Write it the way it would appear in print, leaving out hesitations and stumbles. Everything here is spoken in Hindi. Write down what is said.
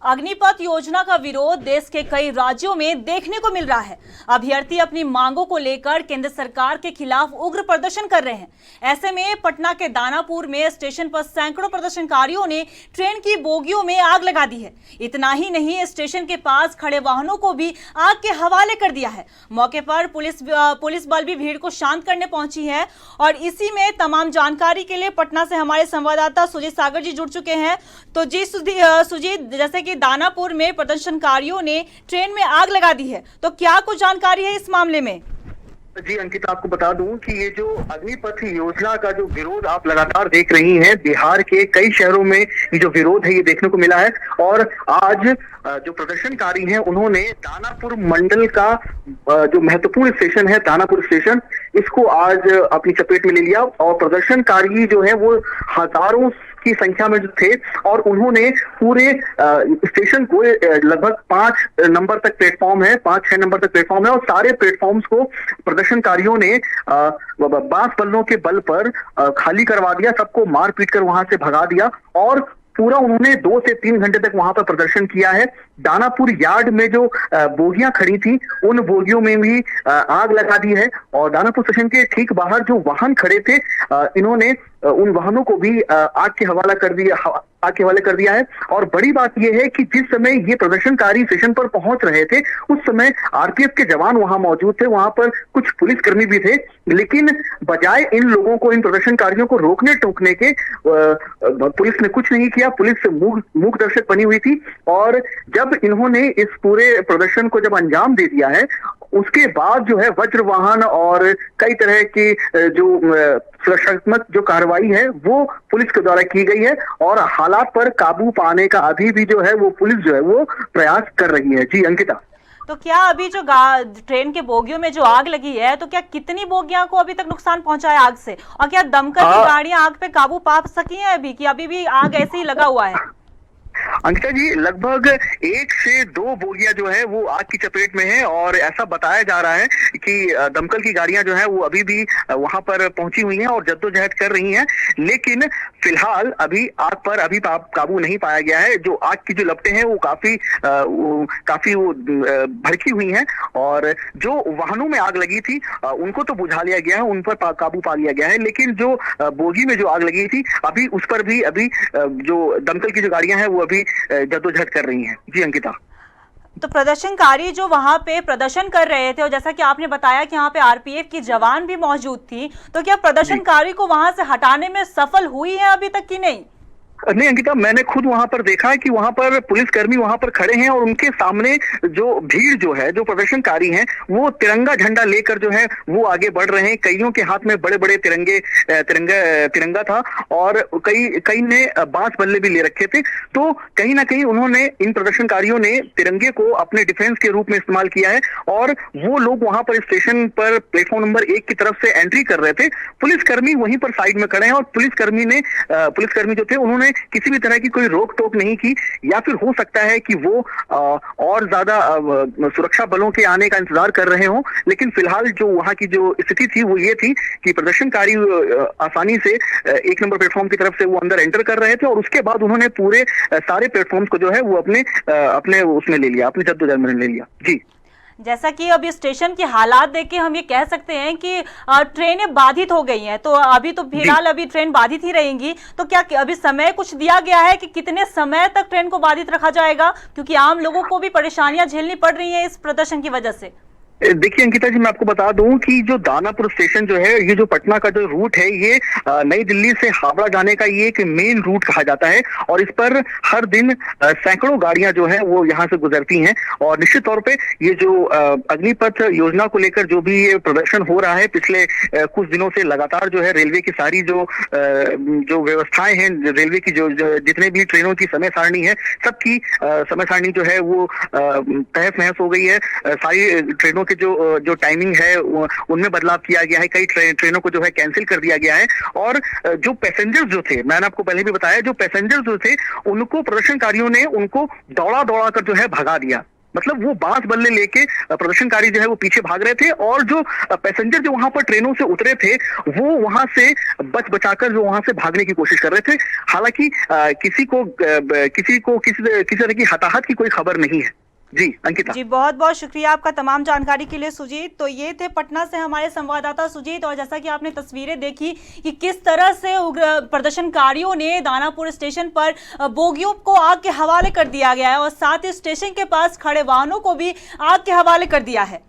अग्निपथ योजना का विरोध देश के कई राज्यों में देखने को मिल रहा है। अभ्यर्थी अपनी मांगों को लेकर केंद्र सरकार के खिलाफ उग्र प्रदर्शन कर रहे हैं। ऐसे में पटना के दानापुर में स्टेशन पर सैकड़ों प्रदर्शनकारियों ने ट्रेन की बोगियों में आग लगा दी है। इतना ही नहीं, स्टेशन के पास खड़े वाहनों को भी आग के हवाले कर दिया है। मौके पर पुलिस बल भी भीड़ को शांत करने पहुंची है। और इसी में तमाम जानकारी के लिए पटना से हमारे संवाददाता सुजीत सागर जी जुड़ चुके हैं। तो जी सुजीत, जैसे कि दानापुर में प्रदर्शनकारियों ने ट्रेन में आग लगा दी है, तो क्या कुछ जानकारी है इस मामले में? जी अंकिता, आपको बता दूं कि ये जो अग्निपथ योजना का जो विरोध आप लगातार देख रही हैं, बिहार के कई शहरों में ये जो विरोध है ये देखने को मिला है। और आज जो प्रदर्शनकारी हैं उन्होंने दानापुर मंडल का जो महत्वपूर्ण स्टेशन है दानापुर स्टेशन, इसको आज अपनी चपेट में ले लिया। और प्रदर्शनकारी जो है वो हजारों की संख्या में जो थे और उन्होंने पूरे स्टेशन को लगभग 5 नंबर तक प्लेटफॉर्म है, 5-6 नंबर तक प्लेटफॉर्म है, और सारे प्लेटफॉर्म्स को प्रदर्शनकारियों ने बांस बल्लों के बल पर खाली करवा दिया, सबको मार पीट कर वहां से भगा दिया। और पूरा उन्होंने 2 से 3 घंटे तक वहां पर प्रदर्शन किया है। दानापुर यार्ड में जो बोगियां खड़ी थी उन बोगियों में भी आग लगा दी है। और दानापुर स्टेशन के ठीक बाहर जो वाहन खड़े थे इन्होंने उन वाहनों को भी आग के हवाले कर दिया है। और बड़ी बात यह है कि जिस समय ये प्रदर्शनकारी स्टेशन पर पहुंच रहे थे उस समय आरपीएफ के जवान वहां मौजूद थे, वहां पर कुछ पुलिसकर्मी भी थे, लेकिन बजाय इन लोगों को, इन प्रदर्शनकारियों को रोकने टोकने के पुलिस ने कुछ नहीं किया। पुलिस मूक दर्शक बनी हुई थी। और जब इन्होंने इस पूरे प्रदर्शन को जब अंजाम दे दिया है उसके बाद जो है वज्र वाहन और कई तरह की जो सुरक्षात्मक जो कार्रवाई है वो पुलिस के द्वारा की गई है। और हालात पर काबू पाने का अभी भी जो है वो पुलिस जो है वो प्रयास कर रही है। जी अंकिता, तो क्या अभी जो ट्रेन के बोगियों में जो आग लगी है, तो क्या कितनी बोगियां को अभी तक नुकसान पहुंचा है आग से? और क्या दमकल की गाड़ियां आग पे काबू पा सकी हैं अभी, कि अभी भी आग ऐसे ही लगा हुआ है? अंकिता जी, लगभग 1 से 2 बोगियां जो है वो आग की चपेट में है। और ऐसा बताया जा रहा है कि दमकल की गाड़ियां जो है वो अभी भी वहां पर पहुंची हुई हैं और जद्दोजहद कर रही हैं। लेकिन फिलहाल अभी आग पर अभी काबू नहीं पाया गया है। जो आग की जो लपटें हैं वो काफी भड़की हुई हैं। और जो वाहनों में आग लगी थी उनको तो बुझा लिया गया है, उन पर काबू पा लिया गया है। लेकिन जो बोगी में जो आग लगी थी अभी उस पर भी अभी जो दमकल की जो गाड़ियां हैं वो अभी जद्दोजहद कर रही हैं। जी अंकिता, तो प्रदर्शनकारी जो वहां पे प्रदर्शन कर रहे थे और जैसा कि आपने बताया कि यहाँ पे आरपीएफ की जवान भी मौजूद थी, तो क्या प्रदर्शनकारी को वहां से हटाने में सफल हुई है अभी तक कि नहीं? नहीं अंकिता, मैंने खुद वहां पर देखा है कि वहां पर पुलिसकर्मी वहां पर खड़े हैं और उनके सामने जो भीड़ जो है, जो प्रदर्शनकारी हैं, वो तिरंगा झंडा लेकर जो है वो आगे बढ़ रहे हैं। कईयों के हाथ में बड़े बड़े तिरंगा था और कई ने बांस बल्ले भी ले रखे थे। तो कहीं ना कहीं उन्होंने, इन प्रदर्शनकारियों ने तिरंगे को अपने डिफेंस के रूप में इस्तेमाल किया है। और वो लोग वहां पर स्टेशन पर प्लेटफॉर्म नंबर 1 की तरफ से एंट्री कर रहे थे। पुलिसकर्मी वहीं पर साइड में खड़े हैं और पुलिसकर्मी जो थे उन्होंने किसी भी तरह की कोई रोक टोक नहीं की। या फिर हो सकता है कि वो और ज्यादा सुरक्षा बलों के आने का इंतजार कर रहे हों। लेकिन फिलहाल जो वहां की जो स्थिति थी वो ये थी कि प्रदर्शनकारी आसानी से 1 नंबर प्लेटफॉर्म की तरफ से वो अंदर एंटर कर रहे थे और उसके बाद उन्होंने पूरे सारे प्लेटफॉर्म्स को जो है वो अपने उसमें ले लिया, अपने जद्दोजहद में ले लिया। जी, जैसा कि अभी स्टेशन के हालात देख के हम ये कह सकते हैं कि ट्रेनें बाधित हो गई हैं, तो अभी तो फिलहाल अभी ट्रेन बाधित ही रहेंगी। तो क्या अभी समय कुछ दिया गया है कि कितने समय तक ट्रेन को बाधित रखा जाएगा, क्योंकि आम लोगों को भी परेशानियां झेलनी पड़ रही हैं इस प्रदर्शन की वजह से? देखिए अंकिता जी, मैं आपको बता दूं कि जो दानापुर स्टेशन जो है, ये जो पटना का जो रूट है, ये नई दिल्ली से हावड़ा जाने का ये एक मेन रूट कहा जाता है। और इस पर हर दिन सैकड़ों गाड़ियां जो है वो यहाँ से गुजरती हैं। और निश्चित तौर पे ये जो अग्निपथ योजना को लेकर जो भी ये प्रदर्शन हो रहा है पिछले कुछ दिनों से, लगातार जो है रेलवे की सारी जो व्यवस्थाएं हैं, रेलवे की जो जितने भी ट्रेनों की समय सारणी है, सबकी समय सारणी जो है वो तहस नहस हो गई है। सारी ट्रेनों के जो टाइमिंग है उनमें बदलाव किया गया है। कई ट्रेनों को जो है कैंसिल कर दिया गया है। और जो पैसेंजर्स जो थे, मैंने आपको पहले भी बताया, जो पैसेंजर्स जो थे उनको प्रदर्शनकारियों ने उनको दौड़ा कर जो है भगा दिया। मतलब वो बांस बल्ले लेके प्रदर्शनकारी जो है वो पीछे भाग रहे थे, और जो पैसेंजर जो वहां पर ट्रेनों से उतरे थे वो वहां से बच बचाकर जो वहां से भागने की कोशिश कर रहे थे। हालांकि किसी तरह की हताहत की कोई खबर नहीं है। जी अंकिता। जी बहुत बहुत शुक्रिया आपका तमाम जानकारी के लिए सुजीत। तो ये थे पटना से हमारे संवाददाता सुजीत, और जैसा कि आपने तस्वीरें देखी कि किस तरह से उग्र प्रदर्शनकारियों ने दानापुर स्टेशन पर बोगियों को आग के हवाले कर दिया गया है और साथ ही स्टेशन के पास खड़े वाहनों को भी आग के हवाले कर दिया है।